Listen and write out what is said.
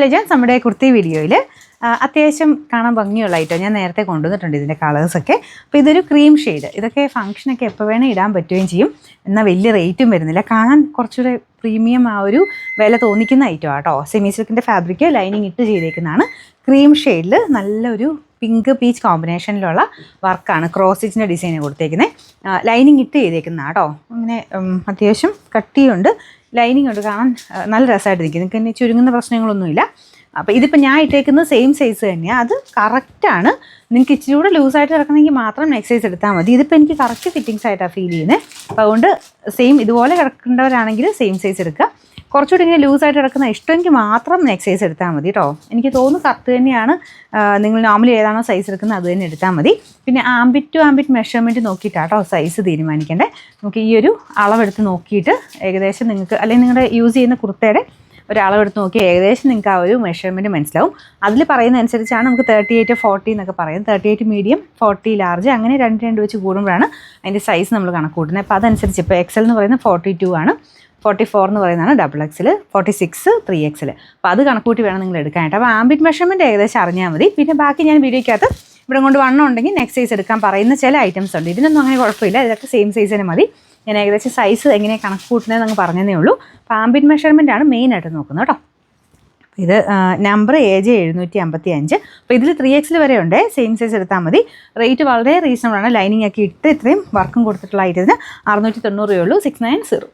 Legends നമ്മുടെ കുർത്തി വീഡിയോയിൽ അത്യാവശ്യം കാണാൻ ഭംഗിയുള്ള ഐറ്റം ഞാൻ നേരത്തെ കൊണ്ടുവന്നിട്ടുണ്ട് ഇതിൻ്റെ കളേഴ്സൊക്കെ. അപ്പോൾ ഇതൊരു ക്രീം ഷെയ്ഡ്, ഇതൊക്കെ ഫംഗ്ഷനൊക്കെ എപ്പോൾ വേണേൽ ഇടാൻ പറ്റുകയും ചെയ്യും. എന്നാൽ വലിയ റേറ്റും വരുന്നില്ല, കാണാൻ കുറച്ചുകൂടെ പ്രീമിയം ആ ഒരു വില തോന്നിക്കുന്ന ഐറ്റം ആട്ടോ. സെമി സിൽക്കിൻ്റെ ഫാബ്രിക് ലൈനിങ് ഇട്ട് ചെയ്തേക്കുന്നതാണ്. ക്രീം ഷെയ്ഡിൽ നല്ലൊരു പിങ്ക് പീച്ച് കോമ്പിനേഷനിലുള്ള വർക്കാണ്, ക്രോസ് സ്റ്റിച്ചിൻ്റെ ഡിസൈൻ കൊടുത്തേക്കുന്നത്. ലൈനിങ് ഇട്ട് ചെയ്തേക്കുന്നതാണ് കേട്ടോ. അങ്ങനെ അത്യാവശ്യം കട്ടിയുണ്ട്, ലൈനിങ് ഉണ്ട്, കാണാൻ നല്ല രസമായിട്ട് നിൽക്കും. നിങ്ങൾക്ക് തന്നെ ചുരുങ്ങുന്ന പ്രശ്നങ്ങളൊന്നുമില്ല. അപ്പോൾ ഇതിപ്പോൾ ഞാൻ ഇട്ടേക്കുന്നത് സെയിം സൈസ് തന്നെയാണ്, അത് കറക്റ്റാണ്. നിങ്ങൾക്ക് ഇച്ചിരി കൂടെ ലൂസായിട്ട് കിടക്കണമെങ്കിൽ മാത്രം നെക്സ്റ്റ് സൈസ് എടുത്താൽ മതി. ഇതിപ്പോൾ എനിക്ക് കറക്റ്റ് ഫിറ്റിങ്സ് ആയിട്ടാണ് ഫീൽ ചെയ്യുന്നത്. അപ്പോൾ അതുകൊണ്ട് സെയിം ഇതുപോലെ കിടക്കേണ്ടവരാണെങ്കിൽ സെയിം സൈസ് എടുക്കുക. കുറച്ചുകൂടി ഇങ്ങനെ ലൂസായിട്ട് കിടക്കുന്ന ഇഷ്ടമെങ്കിൽ മാത്രം നെക്സ്റ്റ് സൈസ് എടുത്താൽ മതി കേട്ടോ. എനിക്ക് തോന്നുന്നു കറക്റ്റ് തന്നെയാണ്. നിങ്ങൾ നോർമലി ഏതാണോ സൈസ് എടുക്കുന്നത് അത് തന്നെ എടുത്താൽ മതി. പിന്നെ ആംബിറ്റ് ടു ആംബിറ്റ് മെഷർമെൻറ്റ് നോക്കിയിട്ടാട്ടോ സൈസ് തീരുമാനിക്കേണ്ടത്. നമുക്ക് ഈ ഒരു അളവെടുത്ത് നോക്കിയിട്ട് ഏകദേശം നിങ്ങൾക്ക്, അല്ലെങ്കിൽ നിങ്ങളുടെ യൂസ് ചെയ്യുന്ന കുർത്തയുടെ ഒരളവെടുത്ത് നോക്കി ഏകദേശം നിങ്ങൾക്ക് ആ ഒരു മെഷർമെൻറ്റ് മനസ്സിലാവും. അതിൽ പറയുന്ന അനുസരിച്ചാണ് നമുക്ക് 38, 40 എന്നൊക്കെ പറയും. 38 മീഡിയം, 40 ലാർജ്, അങ്ങനെ രണ്ട് വെച്ച് കൂടുമ്പോഴാണ് അതിൻ്റെ സൈസ് നമ്മൾ കണക്ക് കൂട്ടുന്നത്. അപ്പോൾ അതനുസരിച്ച് ഇപ്പോൾ XL എന്ന് പറയുന്നത് 42 ആണ്, 44 എന്ന് പറയുന്നതാണ് XXL, 46 3XL. അപ്പോൾ അത് കണക്കൂട്ടി വേണം നിങ്ങൾ എടുക്കാനായിട്ട്. അപ്പോൾ ആംബിറ്റ് മെഷർമെൻറ്റ് ഏകദേശം അറിഞ്ഞാൽ മതി. പിന്നെ ബാക്കി ഞാൻ വീഡിയോയ്ക്കകത്ത് ഇവിടെ കൊണ്ട് വണ്ണം ഉണ്ടെങ്കിൽ നെക്സ്റ്റ് സൈസ് എടുക്കാൻ പറയുന്ന ചില ഐറ്റംസ് ഉണ്ട്. ഇതിനൊന്നും അങ്ങനെ കുഴപ്പമില്ല, ഇതൊക്കെ സെയിം സൈസ് തന്നെ മതി. ഞാൻ ഏകദേശം സൈസ് എങ്ങനെയാണ് കണക്ക് കൂട്ടുന്നതെന്ന് അങ്ങ് പറഞ്ഞതേ ഉള്ളൂ. അപ്പോൾ ആംബിറ്റ് മെഷർമെൻ്റ് ആണ് മെയിനായിട്ട് നോക്കുന്നത് കേട്ടോ. ഇത് നമ്പർ AJ 755. അപ്പോൾ ഇതിൽ 3XL വരെ ഉണ്ട്, സെയിം സൈസ് എടുത്താൽ മതി. റേറ്റ് വളരെ റീസണബിൾ ആണ്. ലൈനിങ് ഒക്കെ ഇട്ട് ഇത്രയും വർക്കും കൊടുത്തിട്ടുള്ള ഐറ്റത്തിന് 690 രൂപയുള്ളൂ. 690.